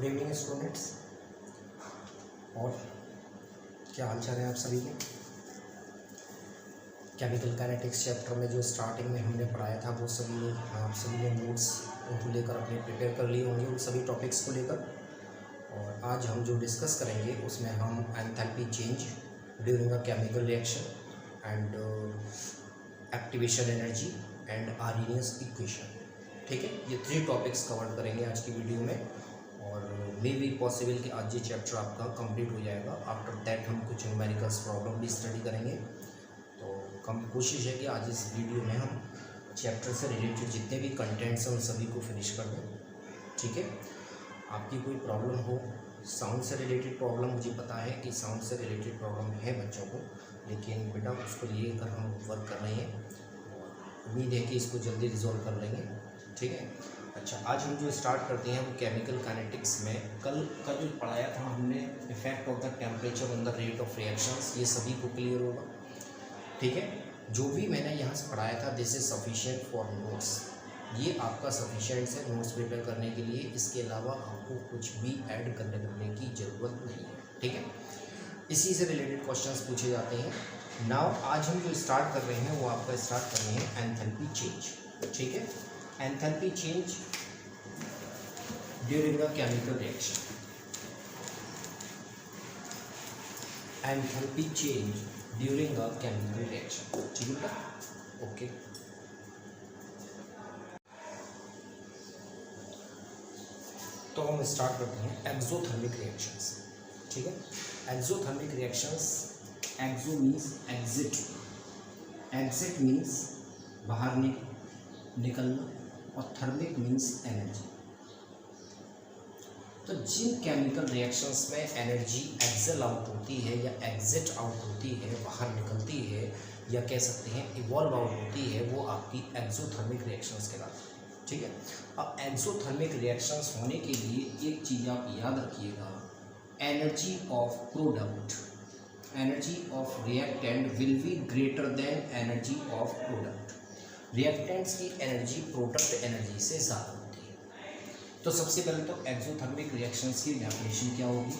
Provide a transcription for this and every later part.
Good evening students. और क्या हाल चाल है आप सभी के। केमिकल काइनेटिक्स चैप्टर में जो स्टार्टिंग में हमने पढ़ाया था वो सभी आप सभी ने नोट्स उनको लेकर अपने प्रिपेयर कर लिए होंगे उन सभी टॉपिक्स को लेकर। और आज हम जो डिस्कस करेंगे उसमें हम enthalpy change during a chemical reaction and activation energy and Arrhenius equation, ठीक है। ये 3 टॉपिक्स कवर करेंगे आज की वीडियो में और मे बी पॉसिबल कि आज ये चैप्टर आपका कंप्लीट हो जाएगा। आफ्टर दैट हम कुछ न्यूमेरिकल्स प्रॉब्लम भी स्टडी करेंगे। तो कम कोशिश है कि आज इस वीडियो में हम चैप्टर से रिलेटेड जितने भी कंटेंट्स हैं उन सभी को फिनिश कर दें, ठीक है। आपकी कोई प्रॉब्लम हो, साउंड से रिलेटेड प्रॉब्लम, मुझे पता है कि साउंड से रिलेटेड प्रॉब्लम है बच्चों को, लेकिन बेटा उसको लेकर हम वर्क कर रहे हैं। उम्मीद है कि इसको जल्दी रिजॉल्व कर लेंगे, ठीक है। अच्छा, आज हम जो स्टार्ट करते हैं वो केमिकल काइनेटिक्स में कल का जो पढ़ाया था हमने effect of the temperature on the rate of reactions, ये सभी को क्लियर होगा, ठीक है। जो भी मैंने यहाँ से पढ़ाया था this is sufficient for notes, ये आपका सफिशिएंट है नोट्स प्रिपेयर करने के लिए। इसके अलावा आपको कुछ भी ऐड करने की ज़रूरत नहीं है, ठीक है। इसी से रिलेटेड क्वेश्चंस पूछे जाते हैं। नाउ आज हम जो स्टार्ट कर रहे हैं वो आपका स्टार्ट कर रहे हैं एंथैल्पी चेंज, ठीक है। Enthalpy change during the chemical reaction, enthalpy change during a chemical reaction, ठीक है, ओके। तो हम स्टार्ट करते हैं एक्सोथर्मिक रिएक्शंस, ठीक है। एक्सोथर्मिक रिएक्शंस, एक्सो मीन्स एग्जिट, एग्जिट मीन्स बाहर निकलना और थर्मिक मीन्स एनर्जी। तो जिन केमिकल रिएक्शंस में एनर्जी एक्सेल आउट होती है या एग्जिट आउट होती है, बाहर निकलती है या कह सकते हैं इवॉल्व आउट होती है, वो आपकी एक्सोथर्मिक रिएक्शंस कहलाती है, ठीक है। अब एक्सोथर्मिक रिएक्शंस होने के लिए एक चीज़ आप याद रखिएगा, energy of product, energy of reactant will be greater than energy of product. Reactants की एनर्जी प्रोडक्ट एनर्जी से ज़्यादा होती है। तो सबसे पहले तो एक्सोथर्मिक रिएक्शंस की डेफिनेशन क्या होगी।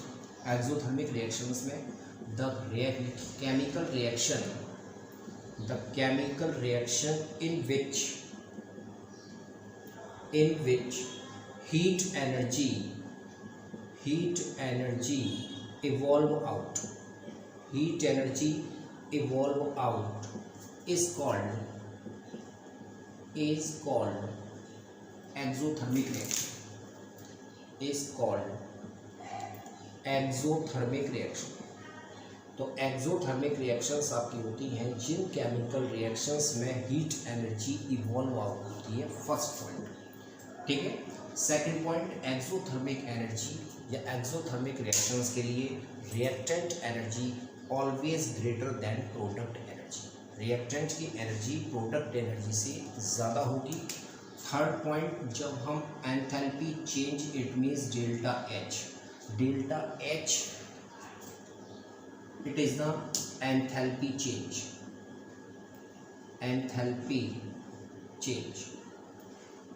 एक्सोथर्मिक रिएक्शंस में the chemical reaction in which heat energy evolve out is called exothermic reaction, तो एक्सोथर्मिक रिएक्शंस आपकी होती हैं जिन केमिकल रिएक्शंस में हीट एनर्जी इवॉल्व आउट होती है, फर्स्ट पॉइंट, ठीक है। सेकंड पॉइंट, एक्सोथर्मिक एनर्जी या एक्सोथर्मिक रिएक्शंस के लिए reactant energy always greater than product energy, reactant की एनर्जी प्रोडक्ट एनर्जी से ज़्यादा होगी। थर्ड पॉइंट, जब हम enthalpy change it means delta H it is the enthalpy change.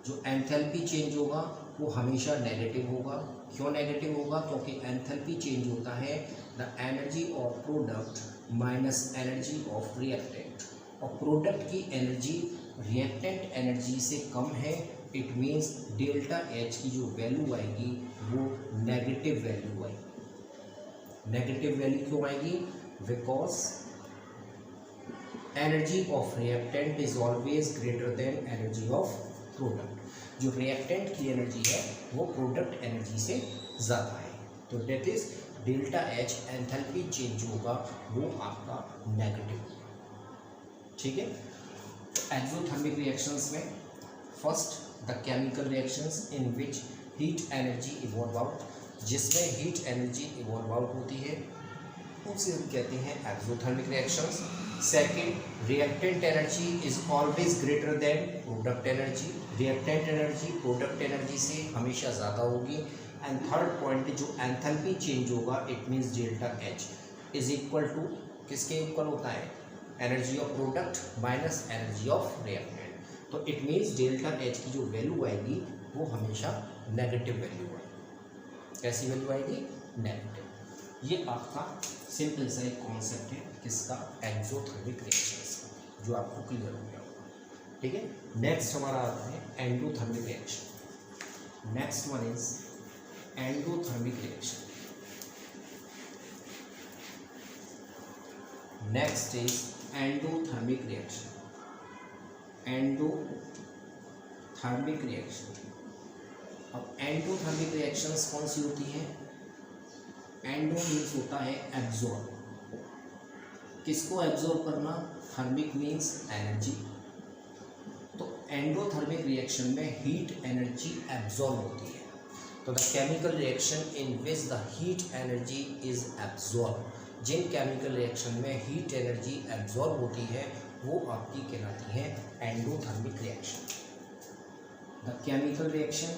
जो एंथैल्पी चेंज होगा वो हमेशा नेगेटिव होगा। क्यों नेगेटिव होगा? क्योंकि एंथैल्पी चेंज होता है the energy of product minus energy of reactant, और प्रोडक्ट की एनर्जी रिएक्टेंट एनर्जी से कम है। इट मीन्स डेल्टा एच की जो वैल्यू आएगी वो नेगेटिव वैल्यू आएगी। नेगेटिव वैल्यू क्यों आएगी? Because energy of reactant is always greater then energy of product. जो रिएक्टेंट की एनर्जी है वो प्रोडक्ट एनर्जी से ज़्यादा है, तो that is delta H enthalpy change होगा वो आपका नेगेटिव होगा, ठीक है। तो एक्सोथर्मिक रिएक्शंस में first the chemical reactions in which heat energy evolve out, जिसमें हीट एनर्जी इवॉल्व आउट होती है उसे हम कहते हैं exothermic reactions. Second, reactant energy is always greater than product energy, reactant energy product energy से हमेशा ज़्यादा होगी। एंड थर्ड पॉइंट, जो एंथैल्पी चेंज होगा it means delta H is equal to किसके इक्वल होता है? Energy of product minus energy of reactant. तो इट मीन्स डेल्टा एच की जो वैल्यू आएगी वो हमेशा नेगेटिव वैल्यू आएगी, कैसी वैल्यू आएगी, नेगेटिव। ये आपका सिंपल सा एक कॉन्सेप्ट है किसका, एक्सोथर्मिक रिएक्शंस का, जो आपको क्लियर हो गया होगा। ठीक है, नेक्स्ट हमारा आता है endothermic reaction. Next one is endothermic reaction. Next is endothermic reaction. Endothermic reaction. अब एंडोथर्मिक रिएक्शंस कौन सी होती हैं, एंडो मीन्स होता है एब्जॉर्ब, किसको एब्जॉर्ब करना, थर्मिक मीन्स एनर्जी। तो एंडोथर्मिक रिएक्शन में हीट एनर्जी एब्जॉर्ब होती है। तो the chemical reaction in which the heat energy is absorb, जिन केमिकल रिएक्शन में हीट एनर्जी एब्जॉर्ब होती है वो आपकी कहलाती है endothermic reaction. The chemical reaction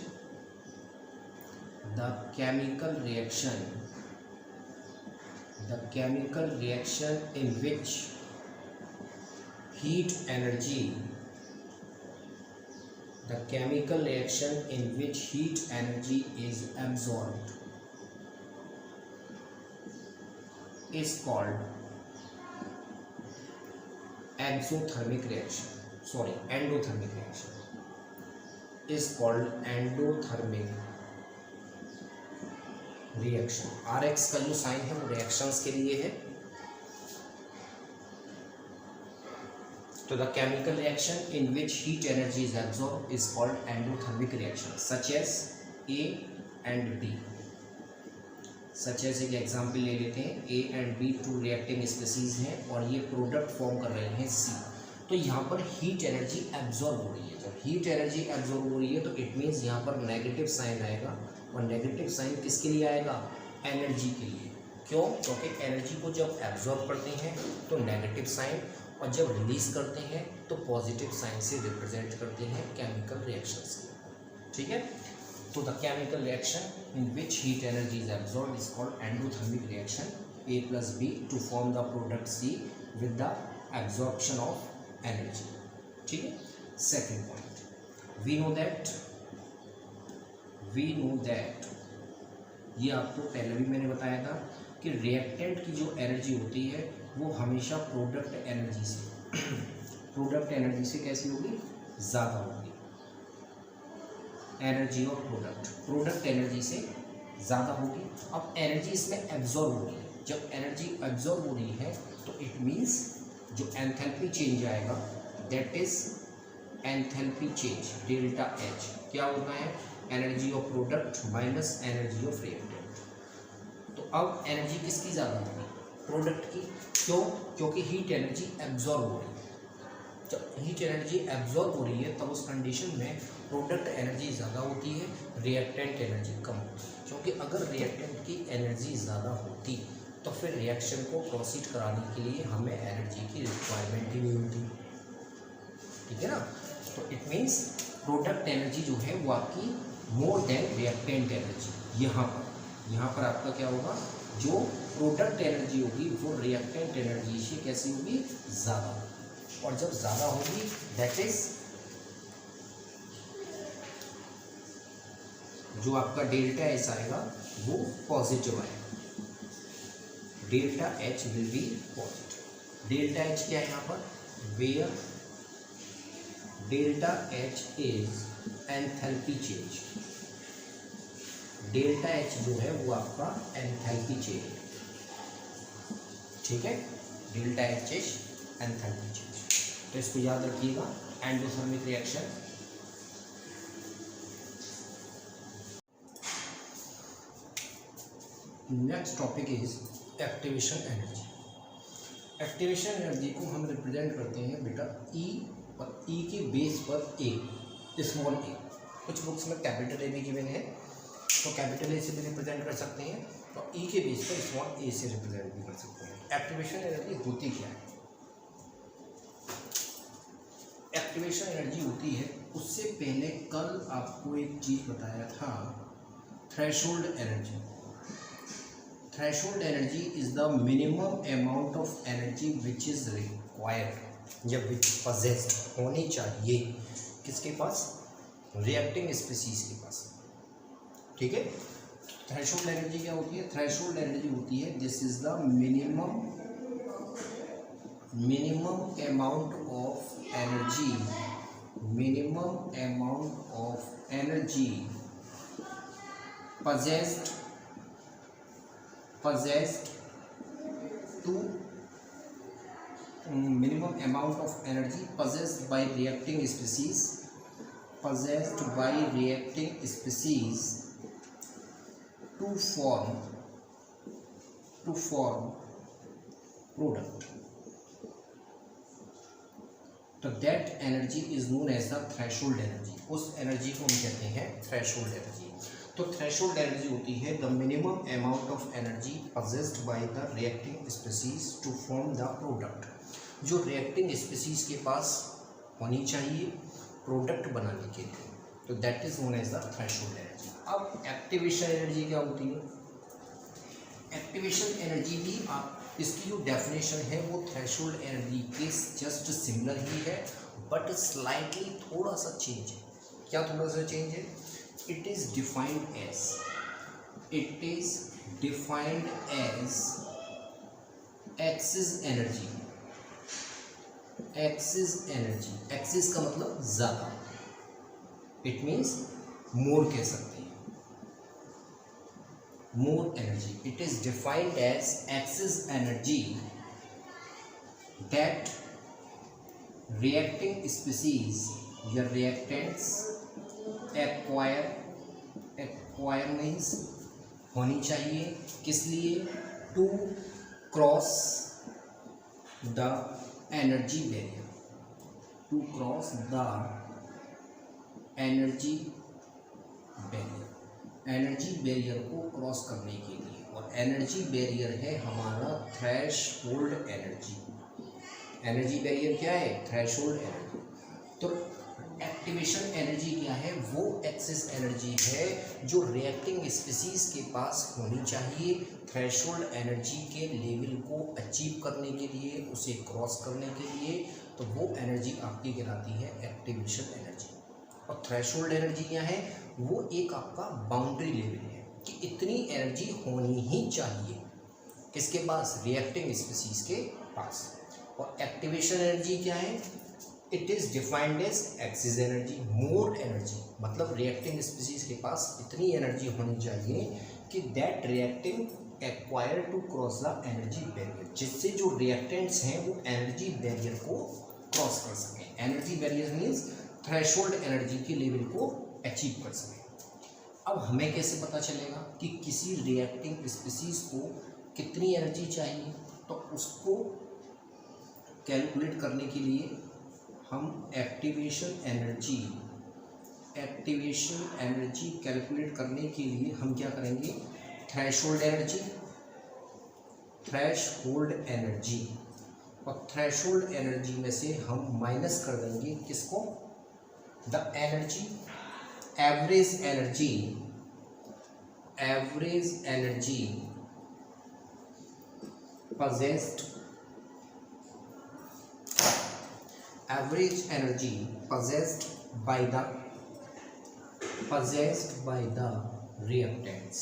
in which heat energy is absorbed is called endothermic reaction is called endothermic reaction. RX का जो साइन है वो रिएक्शंस के लिए है। तो the chemical reaction in which heat energy is absorb is called endothermic reaction, such as A and B। Such as एक example ले लेते हैं, A and B two reacting species हैं और ये प्रोडक्ट फॉर्म कर रहे हैं C। तो यहाँ पर हीट एनर्जी एब्जॉर्ब हो रही है। जब हीट एनर्जी एब्जॉर्ब हो रही है तो इट मीन्स यहाँ पर नेगेटिव साइन आएगा, और नेगेटिव साइन किसके लिए आएगा, एनर्जी के लिए। क्यों, क्योंकि एनर्जी को जब एब्जॉर्ब करते हैं तो नेगेटिव साइन, और जब रिलीज करते हैं तो पॉजिटिव साइन से रिप्रेजेंट करते हैं केमिकल रिएक्शंस को। ठीक है, तो the chemical reaction in which heat energy is absorb is called endothermic reaction, A plus B to form the product C with the absorption of energy. ठीक है, second point, we know that ये आपको पहले भी मैंने बताया था कि रिएक्टेंट की जो एनर्जी होती है वो हमेशा प्रोडक्ट एनर्जी से कैसी होगी, ज़्यादा होगी। एनर्जी ऑफ प्रोडक्ट एनर्जी से ज़्यादा होगी। अब एनर्जी इसमें एब्जॉर्ब हो रही है, जब एनर्जी एब्जॉर्ब हो रही है तो इट मीन्स जो एंथैल्पी चेंज आएगा that is enthalpy change, delta H क्या होता है, energy of product minus energy of reactant. तो अब एनर्जी किसकी ज़्यादा होगी, प्रोडक्ट की। क्यों, क्योंकि हीट एनर्जी एब्जॉर्ब हो रही है। जब हीट एनर्जी एब्जॉर्ब हो रही है तब उस कंडीशन में प्रोडक्ट एनर्जी ज़्यादा होती है, रिएक्टेंट एनर्जी कम होती है। क्योंकि अगर रिएक्टेंट की एनर्जी ज़्यादा होती तो फिर रिएक्शन को प्रोसीड कराने के लिए हमें एनर्जी की रिक्वायरमेंट ही नहीं होती। ठीक है ना, तो इट मीन्स प्रोडक्ट एनर्जी जो है वो आपकी मोर देन रिएक्टेंट एनर्जी। यहाँ पर आपका क्या होगा, जो प्रोडक्ट एनर्जी होगी वो रिएक्टेंट एनर्जी से कैसी होगी, ज़्यादा होगी। और जब ज़्यादा होगी दैट इज जो आपका डेल्टा H आएगा वो पॉजिटिव आएगा, delta H will be positive. Delta H क्या है यहाँ पर, where delta H is enthalpy change. Delta H जो है वो आपका एंथैल्पी चेंज। ठीक है, delta H is enthalpy change. तो इसको याद रखिएगा, endothermic reaction. Next topic is activation energy. Activation energy को हम रिप्रेजेंट करते हैं बेटा E, और E के बेस पर A, स्मॉल a। कुछ बुक्स में कैपिटल A भी गिवन है तो कैपिटल A से भी रिप्रेजेंट कर सकते हैं, तो E के बेस पर स्मॉल a से रिप्रेजेंट भी कर सकते हैं। एक्टिवेशन एनर्जी होती क्या है, एक्टिवेशन एनर्जी होती है, उससे पहले कल आपको एक चीज़ बताया था, threshold energy. Threshold energy is the minimum amount of energy which is required या विच पजेस्ड होनी चाहिए किसके पास, रिएक्टिंग स्पीसीज के पास। ठीक है, थ्रेशोल्ड एनर्जी क्या होती है? थ्रेशोल्ड एनर्जी होती है this is the minimum amount of energy, minimum amount of energy possessed to minimum amount of energy possessed by reacting species, to form product. तो that energy is known as the threshold energy, उस energy को हम कहते हैं threshold energy. तो threshold energy होती है the minimum amount of energy possessed by the reacting species to form the product, जो रिएक्टिंग स्पीसीज के पास होनी चाहिए प्रोडक्ट बनाने के लिए, तो that is known as the threshold energy. अब एक्टिवेशन एनर्जी क्या होती है? एक्टिवेशन एनर्जी भी आप इसकी जो डेफिनेशन है वो थ्रेशोल्ड एनर्जी के जस्ट सिमिलर ही है, बट स्लाइटली थोड़ा सा चेंज है। क्या थोड़ा सा चेंज है? It is defined as excess energy. Excess का मतलब ज़्यादा, इट मीन्स मोर कह सकते हैं, more energy. It is defined as excess energy that reacting species या reactants acquire means होनी चाहिए, किस लिए? to cross the energy barrier, to cross the energy barrier, energy barrier को क्रॉस करने के लिए। और एनर्जी बैरियर है हमारा थ्रेशोल्ड एनर्जी। एनर्जी बैरियर क्या है? Threshold energy. तो एक्टिवेशन एनर्जी क्या है? वो एक्सेस एनर्जी है जो रिएक्टिंग स्पीसीज के पास होनी चाहिए थ्रेशोल्ड एनर्जी के लेवल को अचीव करने के लिए, उसे क्रॉस करने के लिए। तो वो एनर्जी आपकी कहलाती है एक्टिवेशन एनर्जी। और थ्रेशोल्ड एनर्जी क्या है? वो एक आपका बाउंड्री लेवल है कि इतनी एनर्जी होनी ही चाहिए, किसके पास? रिएक्टिंग स्पीसीज के पास। और एक्टिवेशन एनर्जी क्या है? It is defined as excess energy, more energy, मतलब रिएक्टिंग स्पीसीज के पास इतनी एनर्जी होनी चाहिए कि that reacting acquire to cross the energy barrier, जिससे जो रिएक्टेंट्स हैं वो एनर्जी बैरियर को क्रॉस कर सकें। Energy barrier means threshold energy के लेवल को अचीव कर सकें। अब हमें कैसे पता चलेगा कि किसी रिएक्टिंग स्पीसीज को कितनी एनर्जी चाहिए? तो उसको कैलकुलेट करने के लिए हम एक्टिवेशन एनर्जी कैलकुलेट करने के लिए हम क्या करेंगे? थ्रेशोल्ड एनर्जी और थ्रेशोल्ड एनर्जी में से हम माइनस कर देंगे किसको? The energy, average energy possessed by the reactants।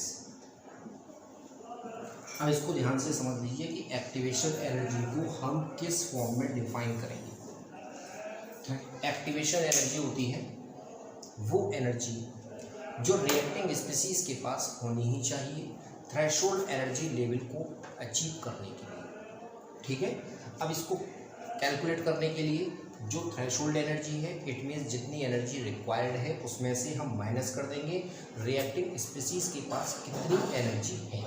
अब इसको ध्यान से समझ लीजिए कि एक्टिवेशन एनर्जी को हम किस फॉर्म में डिफाइन करेंगे। एक्टिवेशन एनर्जी होती है वो एनर्जी जो रिएक्टिंग स्पीसीज के पास होनी ही चाहिए थ्रेशोल्ड एनर्जी लेवल को अचीव करने के लिए। ठीक है, अब इसको कैलकुलेट करने के लिए जो थ्रेशोल्ड एनर्जी है इट मीन्स जितनी एनर्जी रिक्वायर्ड है उसमें से हम माइनस कर देंगे रिएक्टिंग स्पीसीज के पास कितनी एनर्जी है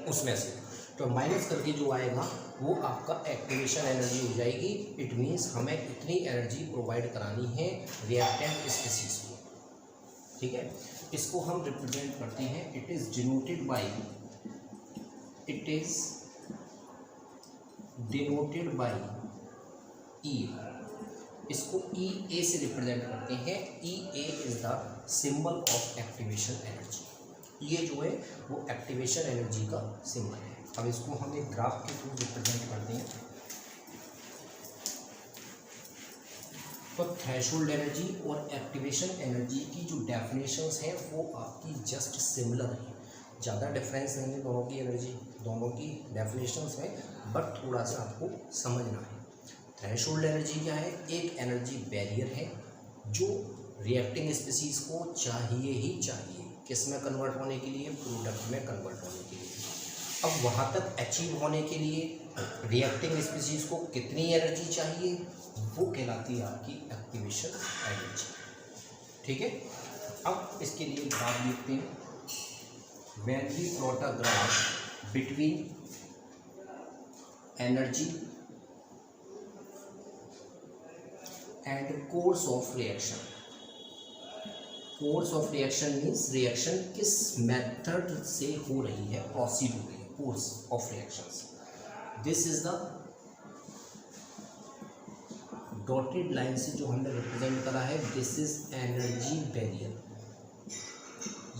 उसमें से, तो माइनस करके जो आएगा वो आपका एक्टिवेशन एनर्जी हो जाएगी। इट मीन्स हमें इतनी एनर्जी प्रोवाइड करानी है रिएक्टेंट स्पीसीज को। ठीक है, इसको हम रिप्रेजेंट करते हैं, it is denoted by E. इसको ई ए से रिप्रेजेंट करते हैं। E A is the symbol of activation energy. ये जो है वो एक्टिवेशन एनर्जी का सिंबल है। अब इसको हम एक ग्राफ के थ्रू रिप्रेजेंट करते हैं। तो थ्रेशोल्ड एनर्जी और एक्टिवेशन एनर्जी की जो डेफिनेशंस हैं वो आपकी जस्ट सिमिलर हैं। ज़्यादा डिफरेंस नहीं है दोनों की एनर्जी, दोनों की डेफिनेशंस में, बट थोड़ा सा आपको समझना है। थ्रेशोल्ड एनर्जी क्या है? एक एनर्जी बैरियर है जो रिएक्टिंग स्पीसीज को चाहिए ही चाहिए, किस में कन्वर्ट होने के लिए? प्रोडक्ट में कन्वर्ट होने के लिए। अब वहाँ तक अचीव होने के लिए रिएक्टिंग स्पीसीज को कितनी एनर्जी चाहिए? वो कहलाती है आपकी एक्टिवेशन एनर्जी। ठीक है, अब इसके लिए ग्राफ देखते हैं। When we plot a graph between energy and course of reaction. Course of reaction means reaction किस मेथड से हो रही है, प्रोसीड हो रही है, course of reactions. This is the dotted line से जो हमने रिप्रेजेंट करा है, दिस इज एनर्जी बैरियर।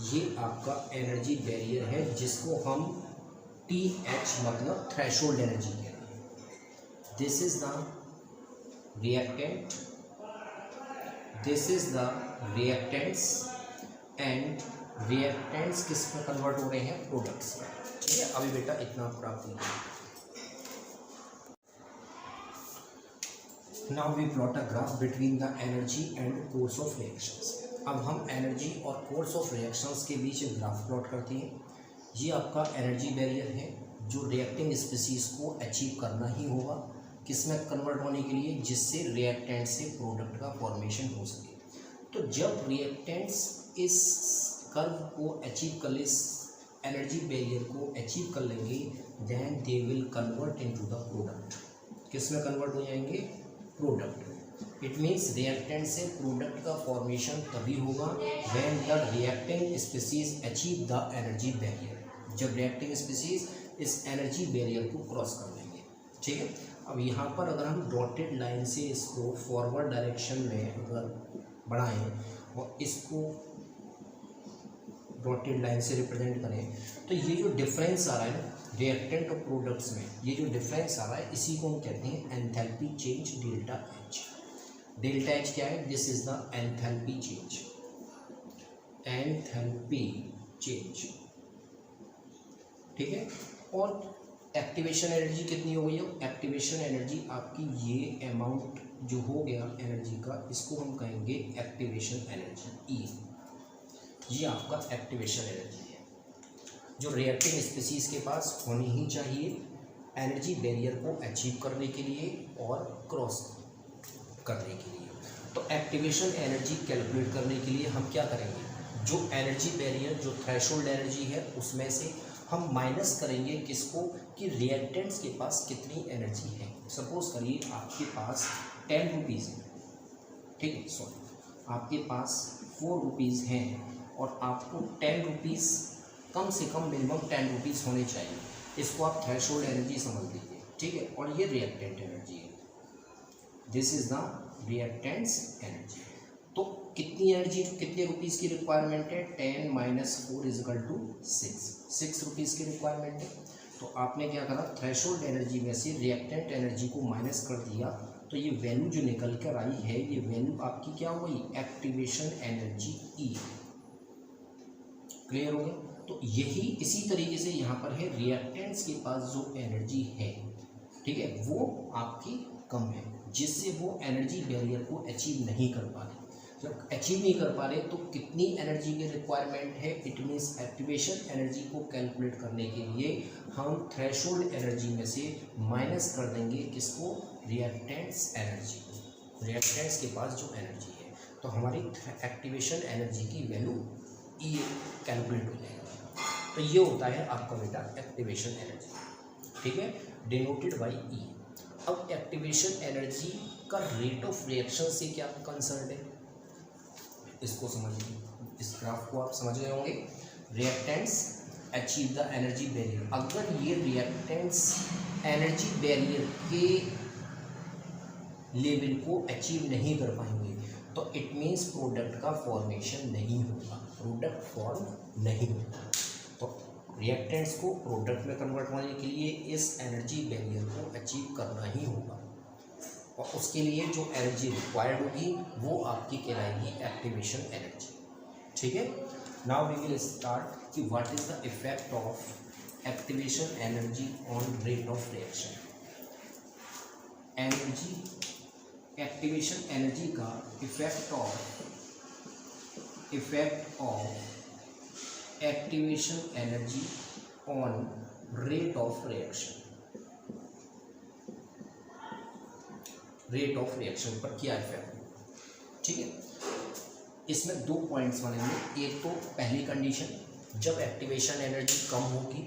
ये आपका एनर्जी बैरियर है जिसको हम TH मतलब थ्रेशोल्ड एनर्जी कहते हैं। This is the reactant, this is the reactants, and reactants किस में कन्वर्ट हो रहे हैं? प्रोडक्ट्स में। ठीक है, अभी बेटा इतना प्राप्त नहीं। Now we plot a graph between the energy and course of reactions. अब हम एनर्जी और कोर्स ऑफ रिएक्शंस के बीच ग्राफ प्लॉट करते हैं। ये आपका एनर्जी बैरियर है जो रिएक्टिंग स्पीसीज को अचीव करना ही होगा, किसमें कन्वर्ट होने के लिए? जिससे रिएक्टेंट से प्रोडक्ट का फॉर्मेशन हो सके। तो जब रिएक्टेंट्स इस कर्व को अचीव कर ले, एनर्जी बैरियर को अचीव कर लेंगे, then they will convert into the product. किसमें कन्वर्ट हो जाएंगे? प्रोडक्ट। इट मीन्स रिएक्टेंट से प्रोडक्ट का फॉर्मेशन तभी होगा when the reacting species achieve the energy barrier. जब रिएक्टिंग स्पीसीज इस एनर्जी बैरियर को क्रॉस कर लेंगे। ठीक है, अब यहाँ पर अगर हम डॉटेड लाइन से इसको फॉरवर्ड डायरेक्शन में अगर बढ़ाएं और इसको डॉटेड लाइन से रिप्रेजेंट करें, तो ये जो डिफरेंस आ रहा है ना रिएक्टेंट और प्रोडक्ट्स में, ये जो डिफरेंस आ रहा है इसी को हम कहते हैं enthalpy change, delta H. Delta H क्या है? This is the enthalpy change, enthalpy change. ठीक है, और एक्टिवेशन एनर्जी कितनी हो गई है? एक्टिवेशन एनर्जी आपकी ये अमाउंट जो हो गया एनर्जी का, इसको हम कहेंगे एक्टिवेशन एनर्जी ई। ये आपका एक्टिवेशन एनर्जी है जो रिएक्टिंग स्पीसीज के पास होनी ही चाहिए एनर्जी बैरियर को अचीव करने के लिए और क्रॉस करने के लिए। तो एक्टिवेशन एनर्जी कैलकुलेट करने के लिए हम क्या करेंगे? जो एनर्जी बैरियर, जो थ्रेशोल्ड एनर्जी है, उसमें से हम माइनस करेंगे किसको? कि रिएक्टेंट्स के पास कितनी एनर्जी है। सपोज करिए आपके पास 10 रुपीज़ है, ठीक है, सॉरी, आपके पास 4 रुपीज़ हैं और आपको 10 रुपीज़, कम से कम मिनिमम 10 रुपीज़ होने चाहिए। इसको आप थ्रेशोल्ड एनर्जी समझ लीजिए। ठीक है, और ये रिएक्टेंट एनर्जी है। This is the reactants energy. तो कितनी एनर्जी, कितने रुपीज़ की रिक्वायरमेंट है? 10 minus 4 is equal to 6 rupees की रिक्वायरमेंट है। तो आपने क्या करा? थ्रेशोल्ड एनर्जी में से रिएक्टेंट एनर्जी को माइनस कर दिया, तो ये वैल्यू जो निकल कर आई है, ये वैल्यू आपकी क्या हो गई? Activation energy E. क्लियर हो गया? तो यही इसी तरीके से यहाँ पर है, रिएक्टेंट्स के पास जो एनर्जी है, ठीक है, वो आपकी कम है, जिससे वो एनर्जी बैरियर को अचीव नहीं कर पा रहे। जब अचीव नहीं कर पा रहे तो कितनी एनर्जी की रिक्वायरमेंट है? इट मीन्स एक्टिवेशन एनर्जी को कैलकुलेट करने के लिए हम थ्रेशोल्ड एनर्जी में से माइनस कर देंगे किसको? रिएक्टेंट्स एनर्जी को। रिएक्टेंट्स के पास जो एनर्जी है, तो हमारी एक्टिवेशन एनर्जी की वैल्यू ई कैलकुलेट हो जाएगा। तो ये होता है आपका बेटा एक्टिवेशन एनर्जी। ठीक है, डिनोटेड बाई ई। अब एक्टिवेशन एनर्जी का रेट ऑफ रिएक्शन से क्या कंसर्न है, इसको समझिए। इस ग्राफ को आप समझ गए होंगे। Reactants achieve the energy barrier. अगर ये रिएक्टेंट्स एनर्जी बैरियर के लेवल को अचीव नहीं कर पाएंगे, तो इट मीन्स प्रोडक्ट का फॉर्मेशन नहीं होगा, प्रोडक्ट फॉर्म नहीं होगा। तो रिएक्टेंट्स को प्रोडक्ट में कन्वर्ट होने के लिए इस एनर्जी बैरियर को अचीव करना ही होगा, और उसके लिए जो एनर्जी रिक्वायर्ड होगी वो आपकी कहलाएगी एक्टिवेशन एनर्जी। ठीक है, नाउ वी विल स्टार्ट कि what is the effect of activation energy on rate of reaction. Energy, activation energy का effect of activation energy on rate of reaction, rate of reaction पर क्या effect होगा। ठीक है, इसमें दो पॉइंट्स बनेंगे। एक तो पहली कंडीशन, जब एक्टिवेशन एनर्जी कम होगी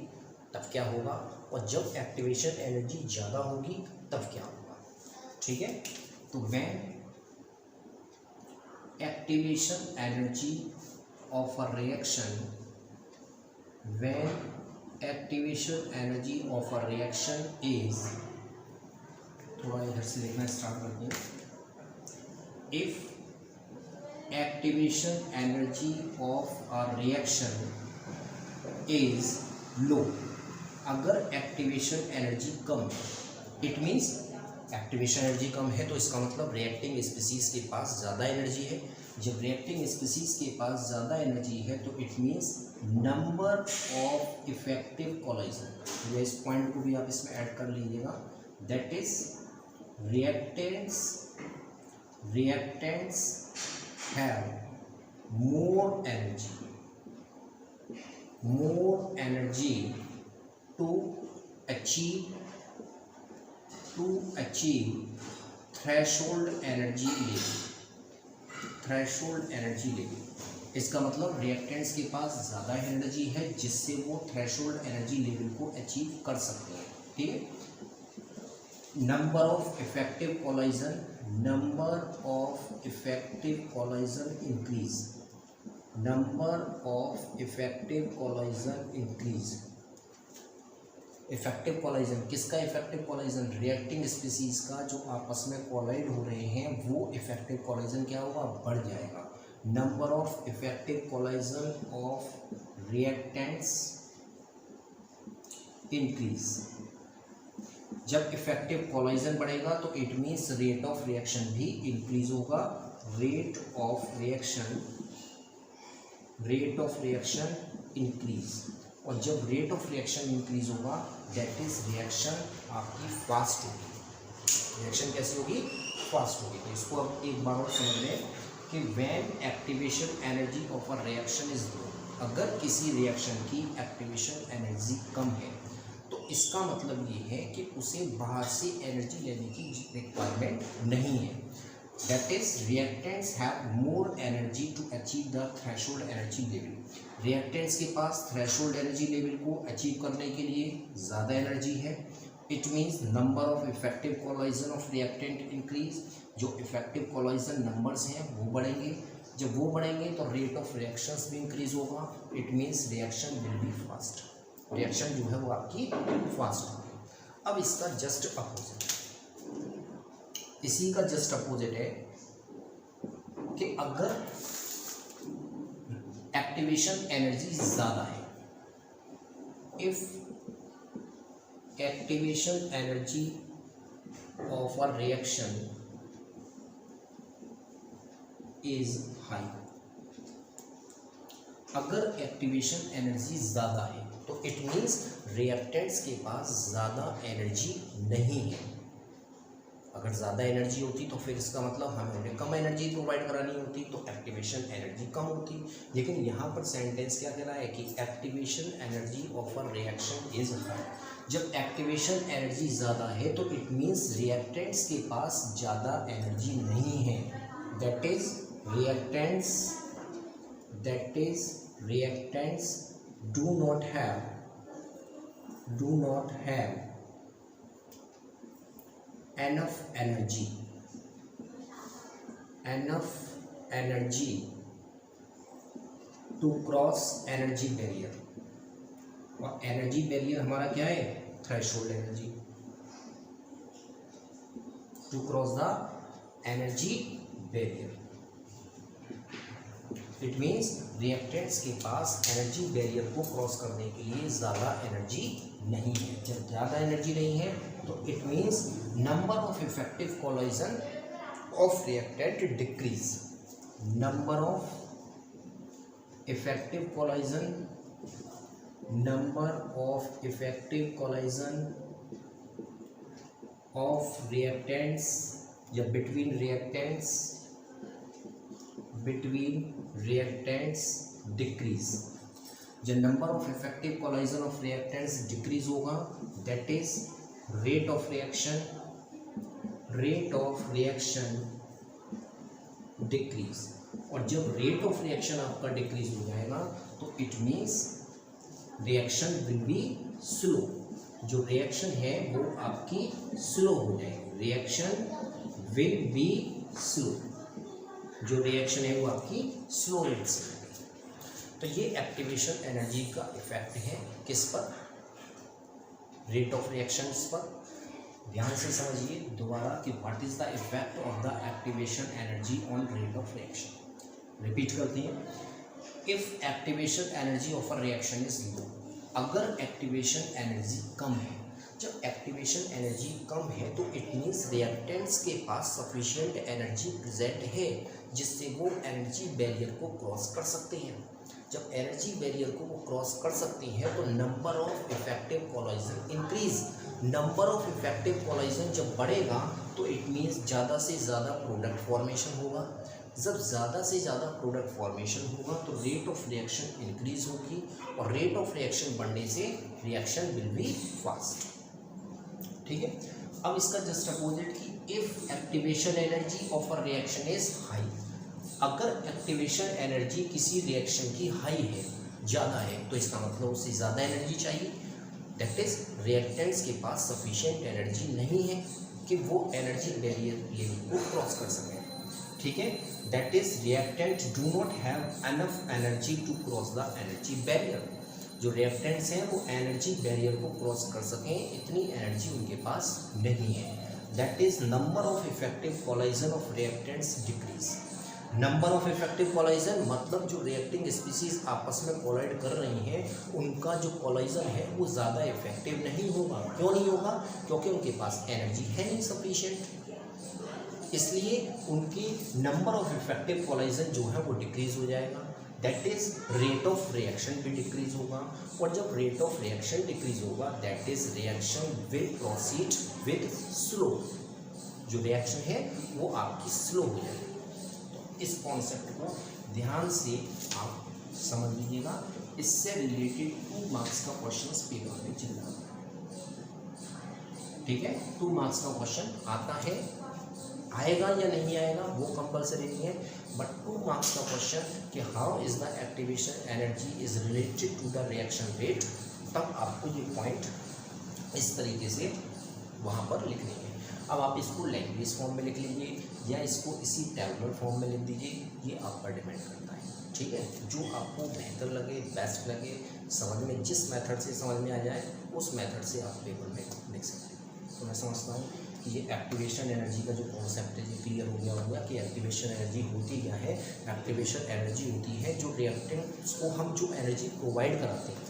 तब क्या होगा, और जब एक्टिवेशन एनर्जी ज़्यादा होगी तब क्या होगा। ठीक है, तो when activation energy of a reaction, when activation energy of a reaction is, थोड़ा इधर से देखना स्टार्ट करते हैं। If activation energy of a reaction is low, अगर एक्टिवेशन एनर्जी कम है, इट मीन्स एक्टिवेशन एनर्जी कम है तो इसका मतलब रिएक्टिंग स्पीसीज के पास ज़्यादा एनर्जी है। जब रिएक्टिंग स्पीसीज के पास ज़्यादा एनर्जी है तो it means number of effective collision, इस पॉइंट को भी आप इसमें ऐड कर लीजिएगा, that is reactants have more energy to achieve threshold energy level। इसका मतलब रिएक्टेंट्स के पास ज़्यादा एनर्जी है जिससे वो थ्रेशोल्ड एनर्जी लेवल को अचीव कर सकते हैं। ठीक है, number of effective collision increase, effective collision किसका, इफेक्टिव कोलाइजन रिएक्टिंग स्पीसीज का, जो आपस में कोलाइड हो रहे हैं वो इफेक्टिव कोलाइजन क्या होगा, बढ़ जाएगा। Number of effective collision of reactants increase, जब इफेक्टिव कोलाइजन बढ़ेगा तो it means rate of reaction भी इंक्रीज होगा। रेट ऑफ रिएक्शन इंक्रीज, और जब रेट ऑफ रिएक्शन इंक्रीज होगा दैट इज रिएक्शन आपकी फास्ट होगी। रिएक्शन कैसी होगी, फास्ट होगी। तो इसको अब एक बार और समझ लें कि when activation energy of a reaction is low, अगर किसी रिएक्शन की एक्टिवेशन एनर्जी कम है तो इसका मतलब ये है कि उसे बाहर से एनर्जी लेने की रिक्वायरमेंट नहीं है। That is reactants have more energy to achieve the threshold energy level. Reactants के पास थ्रेशोल्ड एनर्जी लेवल को अचीव करने के लिए ज़्यादा एनर्जी है। It means number of effective collision of reactant increase, जो इफेक्टिव कोलाइजन नंबर्स हैं वो बढ़ेंगे। जब वो बढ़ेंगे तो रेट ऑफ रिएक्शंस भी इंक्रीज होगा। It means reaction will be fast, reaction जो है वो आपकी फास्ट होगी। अब इसका जस्ट अपोजिट, इसी का जस्ट अपोजिट है कि अगर एक्टिवेशन एनर्जी ज़्यादा है, if activation energy of a reaction is high, अगर एक्टिवेशन एनर्जी ज़्यादा है तो इट मीन्स रिएक्टेंट्स के पास ज़्यादा एनर्जी नहीं है। अगर ज़्यादा एनर्जी होती तो फिर इसका मतलब हमें उन्हें कम एनर्जी प्रोवाइड करानी होती, तो एक्टिवेशन एनर्जी कम होती। लेकिन यहाँ पर सेंटेंस क्या कह रहा है कि activation energy of a reaction is high. जब एक्टिवेशन एनर्जी ज़्यादा है तो इट मीन्स रिएक्टेंट्स के पास ज़्यादा एनर्जी नहीं है। That is reactants do not have enough energy to cross energy barrier। और एनर्जी बैरियर हमारा क्या है, threshold energy, to cross the energy barrier. It means reactants के पास एनर्जी बैरियर को क्रॉस करने के लिए ज़्यादा एनर्जी नहीं है। जब ज़्यादा एनर्जी नहीं है तो it means number of effective collision of reactant decrease, number of effective collision, number of effective collision of reactants या बिटवीन रिएक्टेंट्स डिक्रीज। जो number of effective collision of reactants decrease होगा, that is rate of reaction decrease. और जब rate of reaction आपका decrease हो जाएगा तो it means reaction will be slow. जो रिएक्शन है वो आपकी स्लो हो जाएगी, रिएक्शन विल बी स्लो। जो रिएक्शन है वो आपकी स्लो रेट से होगी। तो ये एक्टिवेशन एनर्जी का इफेक्ट है किस पर, रेट ऑफ रिएक्शंस पर। ध्यान से समझिए दोबारा कि what is the effect of the activation energy on rate of reaction. Repeat करते हैं, if activation energy of a reaction is low, अगर एक्टिवेशन एनर्जी कम है, जब एक्टिवेशन एनर्जी कम है तो इट मीन्स रिएक्टेंट्स के पास सफिशिएंट एनर्जी प्रेजेंट है जिससे वो एनर्जी बैरियर को क्रॉस कर सकते हैं। जब एनर्जी बैरियर को वो क्रॉस कर सकती हैं तो number of effective collision increase. Number of effective collision जब बढ़ेगा तो इट मीन्स ज़्यादा से ज़्यादा प्रोडक्ट फॉर्मेशन होगा। जब ज़्यादा से ज़्यादा प्रोडक्ट फॉर्मेशन होगा तो रेट ऑफ रिएक्शन इंक्रीज होगी, और रेट ऑफ रिएक्शन बढ़ने से रिएक्शन विल बी फास्ट। ठीक है, अब इसका जस्ट अपोजिट कि if activation energy of a reaction is high, अगर एक्टिवेशन एनर्जी किसी रिएक्शन की हाई है, ज़्यादा है, तो इसका मतलब उससे ज़्यादा एनर्जी चाहिए। दैट इज रिएक्टेंट्स के पास सफिशिएंट एनर्जी नहीं है कि वो एनर्जी बैरियर लेवल को क्रॉस कर सकें। ठीक है, that is reactant do not have enough energy to cross the energy barrier. जो रिएक्टेंट्स हैं वो एनर्जी बैरियर को क्रॉस कर सकें, इतनी एनर्जी उनके पास नहीं है। That is number of effective collision of reactants decrease. Number of effective collision मतलब जो रिएक्टिंग स्पीसीज आपस में कोलाइड कर रही हैं उनका जो कोलाइजन है वो ज़्यादा इफेक्टिव नहीं होगा। क्यों नहीं होगा? क्योंकि उनके पास एनर्जी है नहीं सफिशिएंट, इसलिए उनकी नंबर ऑफ इफेक्टिव कोलाइजन जो है वो डिक्रीज हो जाएगा। That is rate of reaction भी डिक्रीज होगा, और जब रेट ऑफ रिएक्शन डिक्रीज होगा that is reaction will proceed with slow. जो रिएक्शन है वो आपकी स्लो हो जाएगी। इस कॉन्सेप्ट को ध्यान से आप समझ लीजिएगा। इससे रिलेटेड 2 मार्क्स का क्वेश्चन पेपर में चल रहा है। ठीक है, 2 मार्क्स का क्वेश्चन आता है, आएगा या नहीं आएगा वो कंपलसरी नहीं है, बट 2 मार्क्स का क्वेश्चन कि how is the activation energy is related to the reaction rate, तब आपको ये पॉइंट इस तरीके से वहाँ पर लिखने हैं। अब आप इसको लैंग्वेज फॉर्म में लिख लीजिए या इसको इसी टैबुलर फॉर्म में लिख दीजिए, ये आप पर डिपेंड करता है। ठीक है, जो आपको बेहतर लगे, बेस्ट लगे, समझ में जिस मेथड से समझ में आ जाए उस मेथड से आप पेपर में लिख सकते हैं। तो मैं समझता हूँ कि ये एक्टिवेशन एनर्जी का जो कॉन्सेप्ट है ये क्लियर हो गया होगा कि एक्टिवेशन एनर्जी होती क्या है। एक्टिवेशन एनर्जी होती है जो रिएक्टेंट्स को हम जो एनर्जी प्रोवाइड कराते हैं,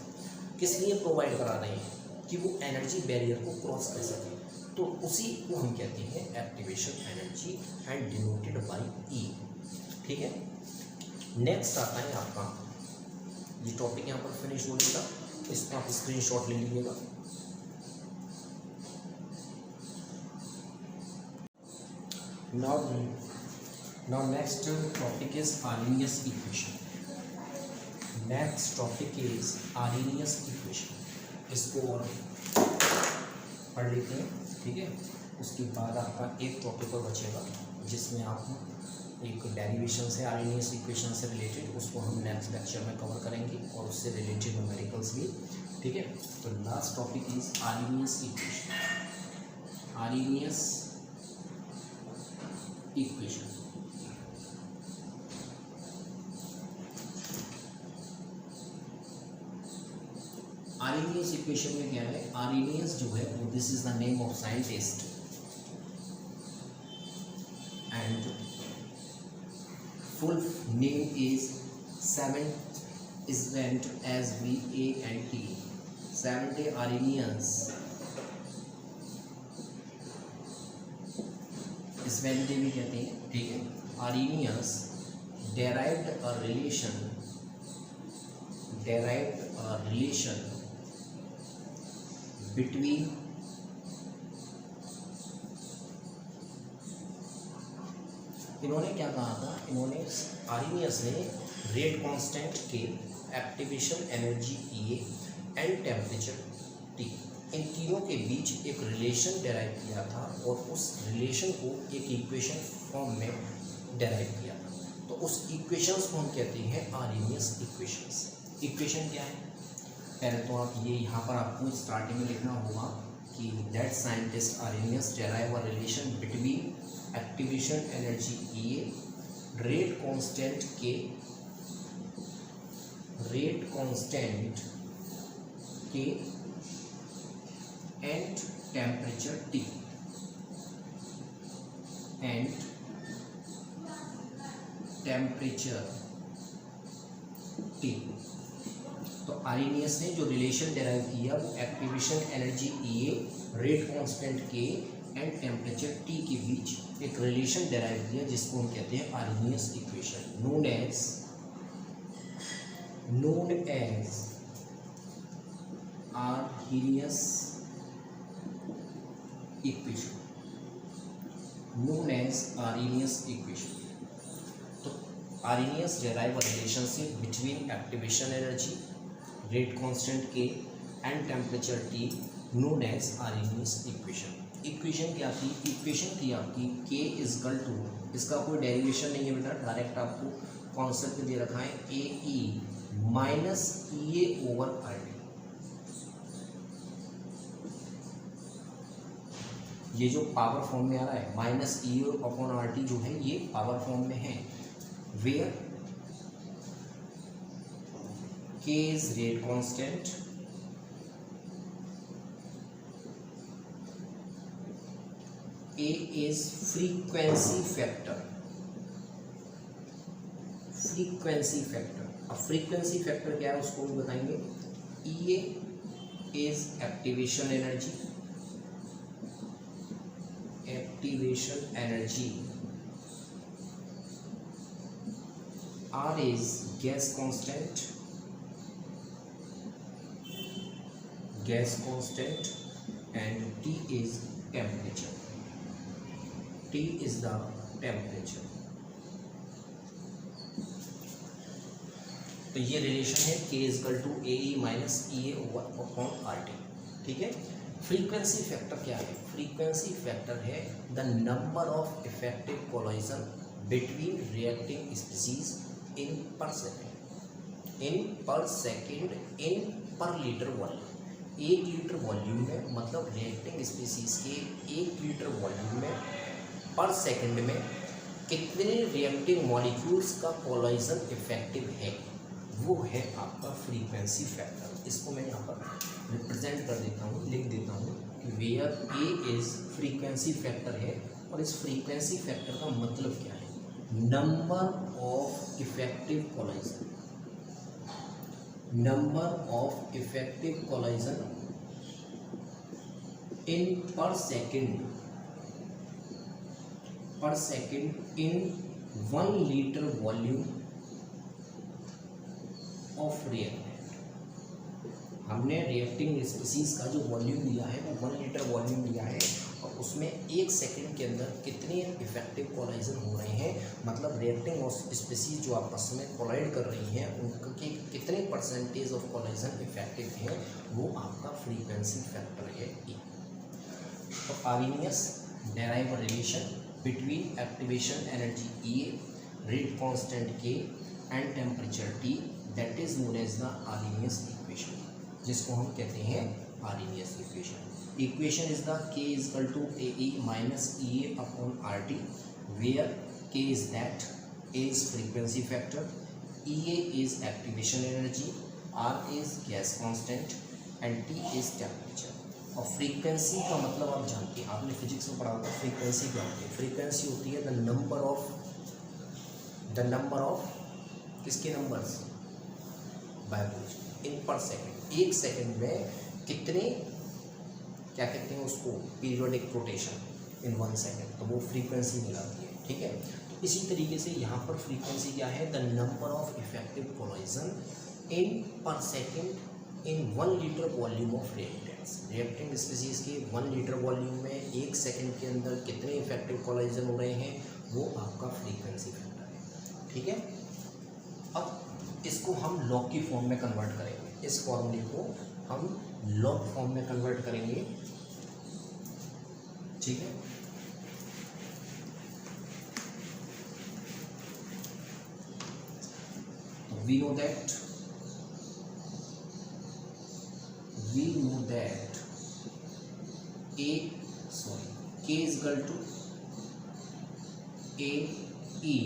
किस लिए प्रोवाइड करा रहे हैं कि वो एनर्जी बैरियर को क्रॉस कर सकें, तो उसी को हम कहते हैं activation energy and denoted by E. ठीक है, नेक्स्ट आता है आपका ये टॉपिक यहाँ पर फिनिश हो जाएगा, इसको आप स्क्रीनशॉट ले लीजिएगा। Now next topic is Arrhenius equation. Next topic is Arrhenius equation. इसको और पढ़ लेते हैं। ठीक है, उसके बाद आपका एक टॉपिक और बचेगा जिसमें आप एक डेरिवेशन से आर्हेनियस इक्वेशन से रिलेटेड, उसको हम नेक्स्ट लेक्चर में कवर करेंगे और उससे रिलेटेड न्यूमेरिकल्स भी। ठीक है, तो last topic is Arrhenius equation. Arrhenius equation Arrhenius equation में क्या है, आर्हेनियस जो है वो this is the name of scientist and full name is Svante S-V-A-N-T, Svante Arrhenius। Svante भी कहते हैं। ठीक है, Arrhenius derived a relation derived a relation between इन्होंने क्या कहा था, इन्होंने आर्नियस ने रेट कांस्टेंट के, activation energy E and temperature T, इन तीनों के बीच एक रिलेशन डेराइव किया था और उस रिलेशन को एक इक्वेशन फॉर्म में डेराइव किया था। तो उस इक्वेशंस को हम कहते हैं आर्नियस इक्वेशंस। इक्वेशन क्या है, पहले तो आप ये यहाँ पर आपको स्टार्टिंग में लिखना होगा कि that scientist Arrhenius derive a relation between activation energy E, rate constant K and temperature T तो आर्नियस ने जो रिलेशन डेराइव किया वो activation energy E, rate constant K and temperature T के बीच एक रिलेशन डेराइव किया जिसको हम कहते हैं Arrhenius equation, known as Arrhenius equation. तो Arrhenius derive a relationship between activation energy, rate constant K and temperature T, known as Arrhenius equation. Equation क्या थी, इक्वेशन थी आपकी K इजकल टू, इसका कोई डेरिवेशन नहीं है बेटा, डायरेक्ट आपको कॉन्सेप्ट दे रखा है AE minus EA over RT। ये जो पावर फॉर्म में आ रहा है माइनस EA अपॉन RT जो है ये पावर फॉर्म में है, where K is rate constant, A is frequency factor। अब frequency factor क्या है उसको भी बताएंगे। EA is activation energy, R is gas constant, and T is temperature। T is the temperature। तो ये रिलेशन है K is equal to AE minus EA over upon RT, ठीक है। फ्रीक्वेंसी फैक्टर क्या है, फ्रीक्वेंसी फैक्टर है the number of effective collision between reacting species in per second इन पर litre volume. 1 litre volume में, मतलब रिएक्टिंग स्पीसीज के 1 लीटर वॉल्यूम में पर सेकंड में कितने रिएक्टिंग मॉलिक्यूल्स का कोलिजन इफेक्टिव है, वो है आपका फ्रीक्वेंसी फैक्टर। इसको मैं यहाँ पर रिप्रेजेंट कर देता हूँ, लिख देता हूँ कि where A is frequency factor है, और इस फ्रीक्वेंसी फैक्टर का मतलब क्या है, number of effective collision in per second in 1 litre volume of reactant. हमने रिएक्टिंग स्पीसीज का जो वॉल्यूम लिया है वो 1 लीटर वॉल्यूम लिया है, और उसमें 1 सेकेंड के अंदर कितने इफेक्टिव कोलिजन हो रहे हैं, मतलब रिएक्टिंग स्पीसीज जो आपस में कोलाइड कर रही हैं उनके कितने परसेंटेज ऑफ कोलिजन इफेक्टिव हैं, वो आपका फ्रीक्वेंसी फैक्टर है E। तो Arrhenius derive a relation between activation energy E, rate constant K and temperature T, that is known as the Arrhenius equation, जिसको हम कहते हैं Arrhenius equation। Equation is the K is equal to AE minus EA upon RT, where K is that, A is frequency factor, EA is activation energy, R is gas constant and T is temperature। और frequency का मतलब आप जानते हैं, आपने physics में पढ़ा होगा फ्रीक्वेंसी क्या होती है। फ्रीक्वेंसी होती है द नंबर ऑफ किसके नंबर्स, वाइब्रेशन इन पर सेकंड। 1 सेकंड में कितने, क्या कहते हैं उसको, पीरियोडिक रोटेशन इन 1 सेकंड, तो वो फ्रीक्वेंसी मिलाती है, ठीक है। तो इसी तरीके से यहाँ पर फ्रीक्वेंसी क्या है, the number of effective collision in per second in 1 litre volume of reactants. Reactant species के 1 लीटर वॉल्यूम में 1 सेकेंड के अंदर कितने इफेक्टिव कोलाइजन हो रहे हैं, वो आपका फ्रीक्वेंसी फैक्टर है। ठीक है, अब इसको हम लॉग की फॉर्म में कन्वर्ट करेंगे। इस फॉर्मूले को हम लॉग फॉर्म में कन्वर्ट करेंगे। ठीक है, तो we know that K is equal to AE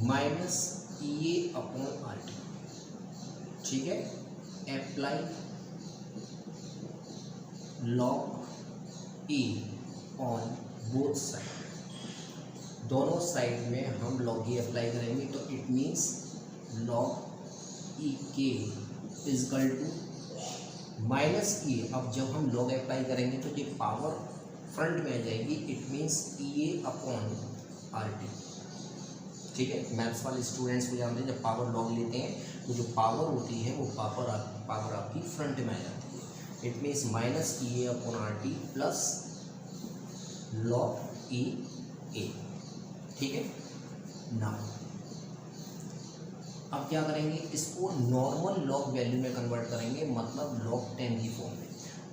minus EA upon RT। ठीक है, apply log E on both side. दोनों साइड में हम log E अप्लाई करेंगे, तो it means log E K is equal to minus E। अब जब हम log अप्लाई करेंगे तो ये पावर फ्रंट में आ जाएगी, it means EA upon RT। ठीक है, मैथ्स वाले स्टूडेंट्स को जानते हैं जब पावर log लेते हैं तो जो पावर होती है वो पावर आपकी फ्रंट में आ जाती है। It means minus EA upon RT plus log EA। ठीक है, नाउ अब क्या करेंगे, इसको नॉर्मल लॉग वैल्यू में कन्वर्ट करेंगे, मतलब log 10 की फॉर्म में।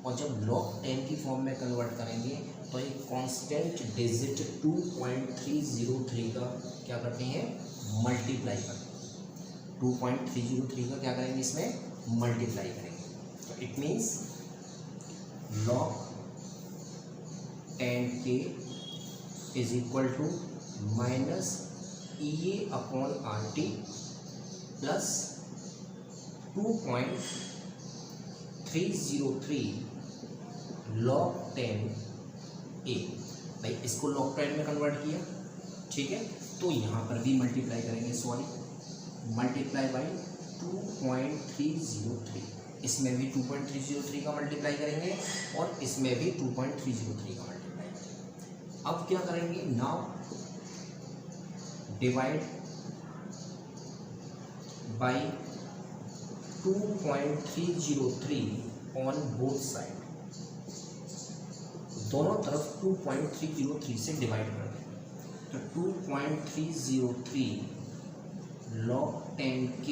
और जब log 10 की फॉर्म में कन्वर्ट करेंगे तो एक कांस्टेंट डिजिट 2.303 का क्या करते हैं, मल्टीप्लाई करते हैं। 2.303 का क्या करेंगे, इसमें मल्टीप्लाई करेंगे। तो it means log 10K is equal to minus EA upon RT plus 2.303 log 10A। भाई इसको log 10 में कन्वर्ट किया। ठीक है, तो यहाँ पर भी मल्टीप्लाई करेंगे, सॉरी मल्टीप्लाई बाई 2.303। इसमें भी 2.303 का मल्टीप्लाई करेंगे और इसमें भी 2.303 का मल्टीप्लाई करेंगे। अब क्या करेंगे, now divide by 2.303 on both side. दोनों तरफ 2.303 से डिवाइड कर दें, तो 2.303 log 10K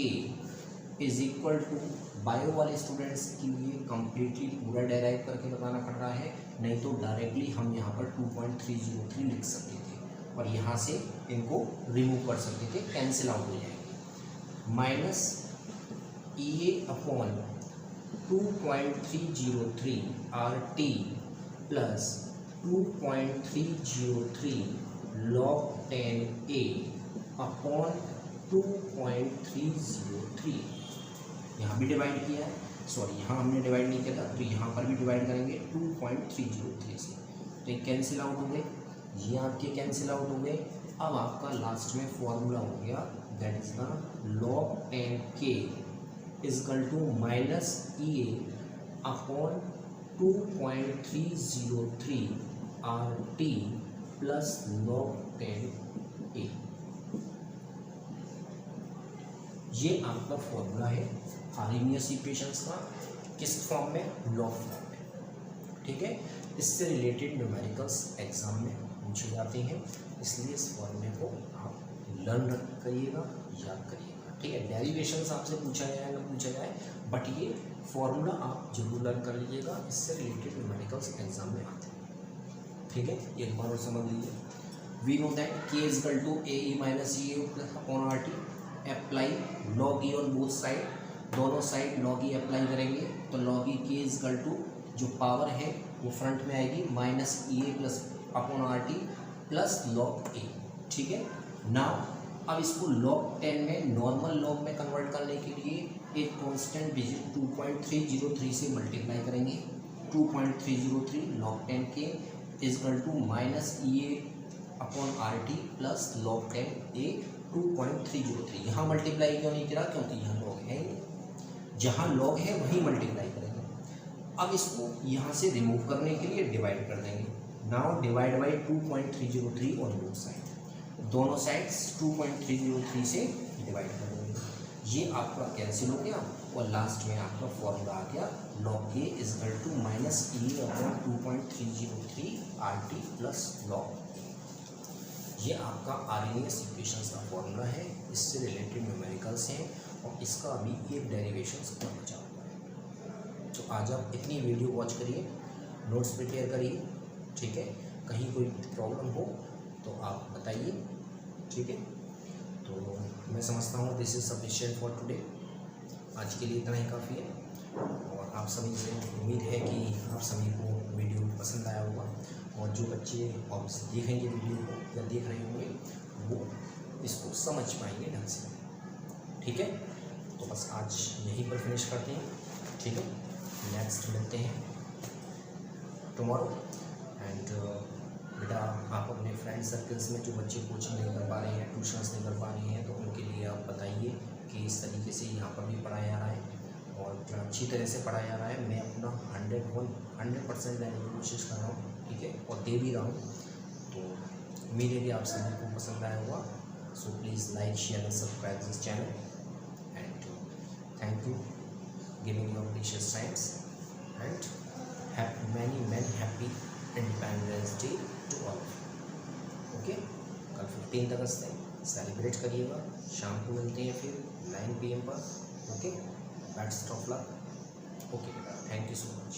is equal to, bio वाले स्टूडेंट्स के लिए कंप्लीटली पूरा डेराइव करके बताना पड़ रहा है, नहीं तो डायरेक्टली हम यहाँ पर 2.303 लिख सकते थे और यहाँ से इनको रिमूव कर सकते थे, कैंसिल आउट हो जाएंगे। Minus EA upon 2.303 RT plus 2.303 log 10A upon 2.303। यहाँ भी डिवाइड किया है, सॉरी यहाँ हमने डिवाइड नहीं किया था, तो यहाँ पर भी डिवाइड करेंगे 2.303 से, तो ये कैंसिल आउट हो गए, ये आपके कैंसिल आउट हो गए। अब आपका लास्ट में फॉर्मूला हो गया, that is the log 10K is equal to minus EA upon 2.303 RT plus log 10A। ये आपका फॉर्मूला है आर्हेनियस इक्वेशंस का, किस फॉर्म में, लॉग फॉर्म में। ठीक है, इससे रिलेटेड न्यूमेरिकल्स एग्जाम में पूछे जाते हैं, इसलिए इस फॉर्मूले को आप लर्न करिएगा, याद करिएगा। ठीक है, डेरिवेशंस आपसे पूछा जाए ना पूछा जाए, बट ये फॉर्मूला आप जरूर लर्न कर लीजिएगा, इससे रिलेटेड न्यूमेरिकल्स एग्जाम में आते हैं। ठीक है, एक बार और समझ लीजिए। We know that K is equal to AE minus EA upon RT। Apply log E on both side, दोनों साइड log E अप्लाई करेंगे, तो log E K is equal to जो पावर है वो फ्रंट में आएगी, minus EA plus upon RT plus log A। ठीक है, नाउ अब इसको log 10 में नॉर्मल log में कन्वर्ट करने के लिए एक कांस्टेंट डिजिट 2.303 से मल्टीप्लाई करेंगे। 2.303 log 10K is equal to minus EA upon RT plus log 10A 2.303। यहाँ मल्टीप्लाई क्यों नहीं करा, क्योंकि यहाँ log है, जहाँ log है वहीं मल्टीप्लाई करेंगे। अब इसको यहाँ से रिमूव करने के लिए डिवाइड कर देंगे। Now divide by 2.303 on both side, दोनों साइड्स 2.303 से डिवाइड कर देंगे। ये आपका कैंसिल हो गया और लास्ट में आपका फॉर्मूला आ गया log k is equal to minus E upon 2.303 RT plus log। ये आपका आरएनएस इक्वेशंस का फॉर्मूला है, इससे रिलेटेड न्यूमेरिकल्स हैं और इसका अभी एक डेरिवेशंस का बचा हुआ है। तो आज आप इतनी वीडियो वॉच करिए, नोट्स प्रिपेयर करिए, ठीक है। कहीं कोई प्रॉब्लम हो तो आप बताइए, ठीक है। तो मैं समझता हूँ this is sufficient for today. आज के लिए इतना ही काफ़ी है और आप सभी से उम्मीद है कि आप सभी को वीडियो पसंद आया होगा और जो बच्चे और देखेंगे वीडियो को या देख रहे होंगे वो इसको समझ पाएंगे ढंग से, ठीक है। तो बस आज यहीं पर फिनिश करते हैं, ठीक है। नेक्स्ट मिलते हैं टुमारो। एंड बेटा आप अपने फ्रेंड सर्कल्स में जो बच्चे कोचिंग नहीं कर पा रहे हैं, ट्यूशन्स नहीं कर पा रहे हैं, तो उनके लिए आप बताइए कि इस तरीके से यहाँ पर भी पढ़ाया जा रहा है और अच्छी तरह से पढ़ाया जा रहा है। मैं अपना 100% देने की कोशिश कर रहा हूँ, ठीक है, और दे भी रहा हूँ। तो मेरे भी आप सभी को पसंद आया होगा। So please like, share and subscribe this channel and thank you giving your precious times and happy many happy Independence Day to all. Okay, कल 15 अगस्त है, सेलिब्रेट करिएगा। शाम को मिलते हैं फिर 9 PM पर। Okay, best of luck. Okay, thank you so much.